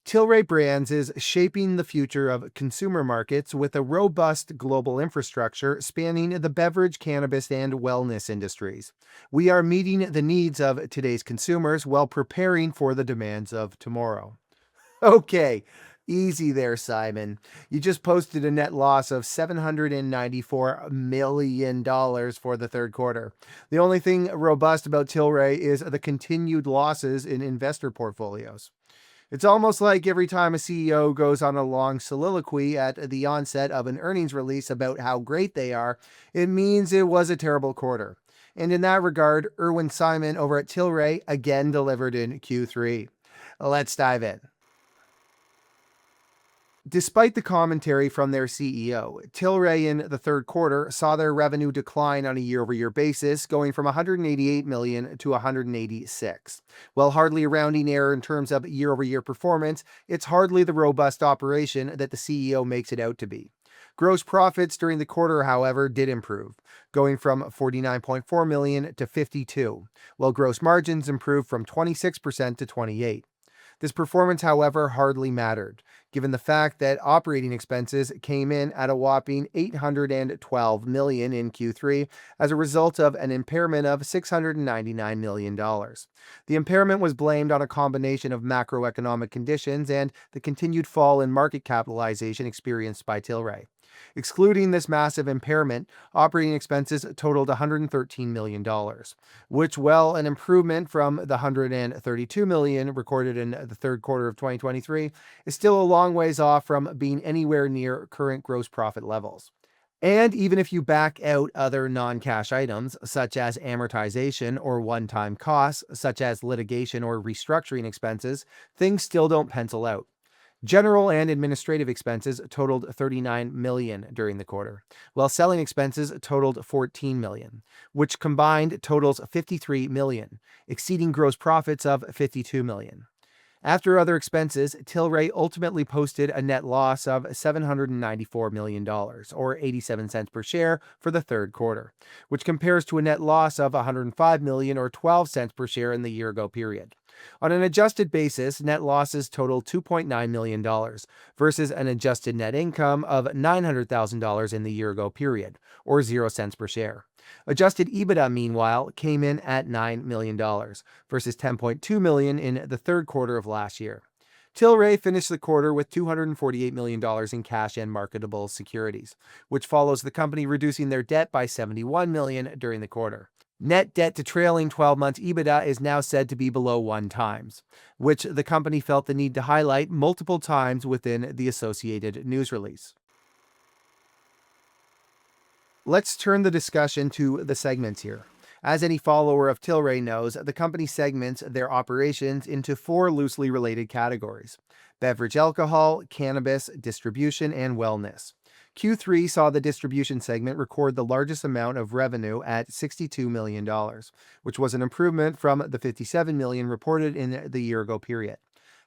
Tilray Brands is shaping the future of consumer markets with a robust global infrastructure spanning the beverage, cannabis, and wellness industries. We are meeting the needs of today's consumers while preparing for the demands of tomorrow. Okay, easy there, Simon. You just posted a net loss of $794 million for the third quarter. The only thing robust about Tilray is the continued losses in investor portfolios. It's almost like every time a CEO goes on a long soliloquy at the onset of an earnings release about how great they are, it means it was a terrible quarter. And in that regard, Irwin Simon over at Tilray again delivered in Q3. Let's dive in. Despite the commentary from their CEO, Tilray in the third quarter saw their revenue decline on a year-over-year basis, going from $188 million to $186. While hardly a rounding error in terms of year-over-year performance, it's hardly the robust operation that the CEO makes it out to be. Gross profits during the quarter, however, did improve, going from $49.4 million to $52, while gross margins improved from 26% to 28%. This performance, however, hardly mattered, given the fact that operating expenses came in at a whopping $812 million in Q3 as a result of an impairment of $699 million. The impairment was blamed on a combination of macroeconomic conditions and the continued fall in market capitalization experienced by Tilray. Excluding this massive impairment, operating expenses totaled $113 million, which, while an improvement from the $132 million recorded in the third quarter of 2023, is still a long ways off from being anywhere near current gross profit levels. And even if you back out other non-cash items, such as amortization or one-time costs, such as litigation or restructuring expenses, things still don't pencil out. General and administrative expenses totaled $39 million during the quarter, while selling expenses totaled $14 million, which combined totals $53 million, exceeding gross profits of $52 million. After other expenses, Tilray ultimately posted a net loss of $794 million, or 87 cents per share, for the third quarter, which compares to a net loss of $105 million, or 12 cents per share in the year-ago period. On an adjusted basis, net losses totaled $2.9 million versus an adjusted net income of $900,000 in the year-ago period, or 0 cents per share. Adjusted EBITDA, meanwhile, came in at $9 million versus $10.2 million in the third quarter of last year. Tilray finished the quarter with $248 million in cash and marketable securities, which follows the company reducing their debt by $71 million during the quarter. Net debt to trailing 12 months EBITDA is now said to be below 1 times, which the company felt the need to highlight multiple times within the associated news release. Let's turn the discussion to the segments here. As any follower of Tilray knows, the company segments their operations into 4 loosely related categories: beverage alcohol, cannabis, distribution, and wellness. Q3 saw the distribution segment record the largest amount of revenue at $62 million, which was an improvement from the $57 million reported in the year-ago period.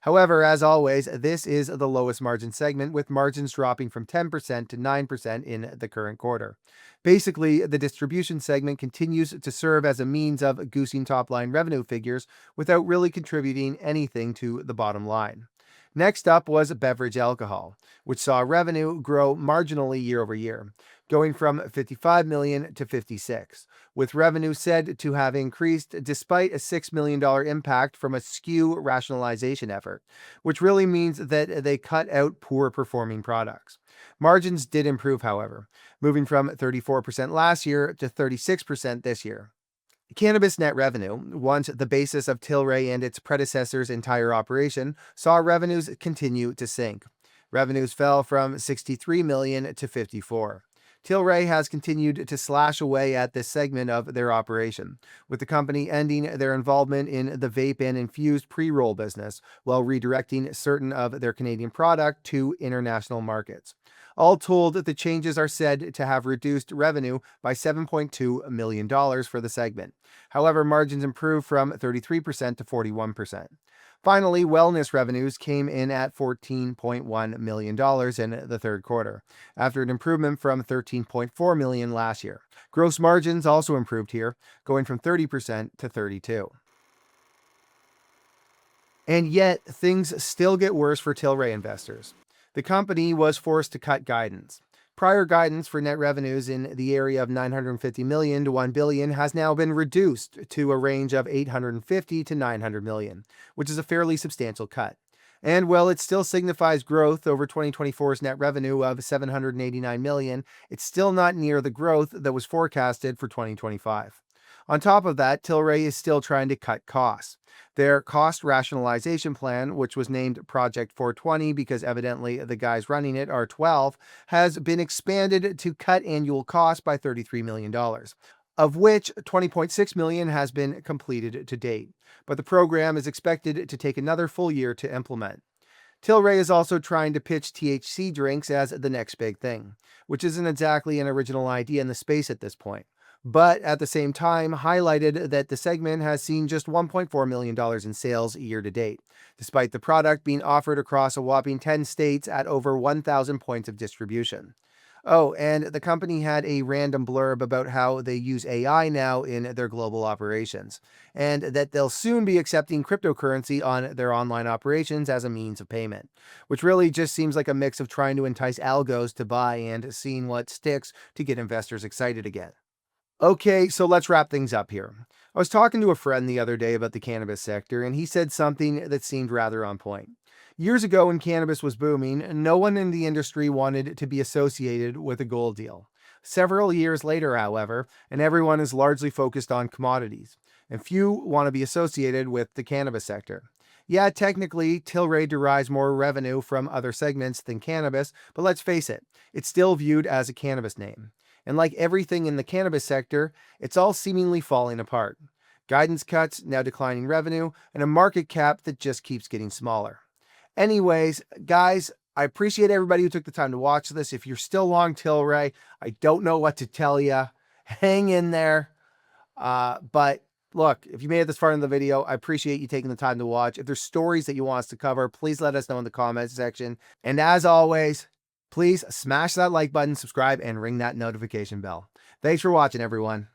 However, as always, this is the lowest margin segment, with margins dropping from 10% to 9% in the current quarter. Basically, the distribution segment continues to serve as a means of goosing top-line revenue figures without really contributing anything to the bottom line. Next up was beverage alcohol, which saw revenue grow marginally year over year, going from $55 million to $56, with revenue said to have increased despite a $6 million impact from a SKU rationalization effort, which really means that they cut out poor-performing products. Margins did improve, however, moving from 34% last year to 36% this year. Cannabis net revenue, once the basis of Tilray and its predecessor's entire operation, saw revenues continue to sink. Revenues fell from $63 million to $54. Tilray has continued to slash away at this segment of their operation, with the company ending their involvement in the vape and infused pre-roll business while redirecting certain of their Canadian product to international markets. All told, the changes are said to have reduced revenue by $7.2 million for the segment. However, margins improved from 33% to 41%. Finally, wellness revenues came in at $14.1 million in the third quarter, after an improvement from $13.4 million last year. Gross margins also improved here, going from 30% to 32%. And yet, things still get worse for Tilray investors. The company was forced to cut guidance. Prior guidance for net revenues in the area of 950 million to 1 billion has now been reduced to a range of 850 to 900 million, which is a fairly substantial cut. And while it still signifies growth over 2024's net revenue of 789 million, it's still not near the growth that was forecasted for 2025. On top of that, Tilray is still trying to cut costs. Their cost rationalization plan, which was named Project 420 because evidently the guys running it are 12, has been expanded to cut annual costs by $33 million, of which 20.6 million has been completed to date. But the program is expected to take another full year to implement. Tilray is also trying to pitch THC drinks as the next big thing, which isn't exactly an original idea in the space at this point, but at the same time highlighted that the segment has seen just $1.4 million in sales year to date, despite the product being offered across a whopping 10 states at over 1,000 points of distribution. Oh, and the company had a random blurb about how they use AI now in their global operations, and that they'll soon be accepting cryptocurrency on their online operations as a means of payment, which really just seems like a mix of trying to entice algos to buy and seeing what sticks to get investors excited again. Okay, so let's wrap things up here. I was talking to a friend the other day about the cannabis sector, and he said something that seemed rather on point. Years ago, when cannabis was booming, no one in the industry wanted to be associated with a gold deal. Several years later, however, and everyone is largely focused on commodities, and few want to be associated with the cannabis sector. Yeah, technically, Tilray derives more revenue from other segments than cannabis, but let's face it, it's still viewed as a cannabis name. And like everything in the cannabis sector, it's all seemingly falling apart. Guidance cuts, now declining revenue, and a market cap that just keeps getting smaller. Anyways, guys, I appreciate everybody who took the time to watch this. If you're still long Tilray, I don't know what to tell you. Hang in there. But look, if you made it this far in the video, I appreciate you taking the time to watch. If there's stories that you want us to cover, please let us know in the comments section. And as always, please smash that like button, subscribe, and ring that notification bell. Thanks for watching, everyone.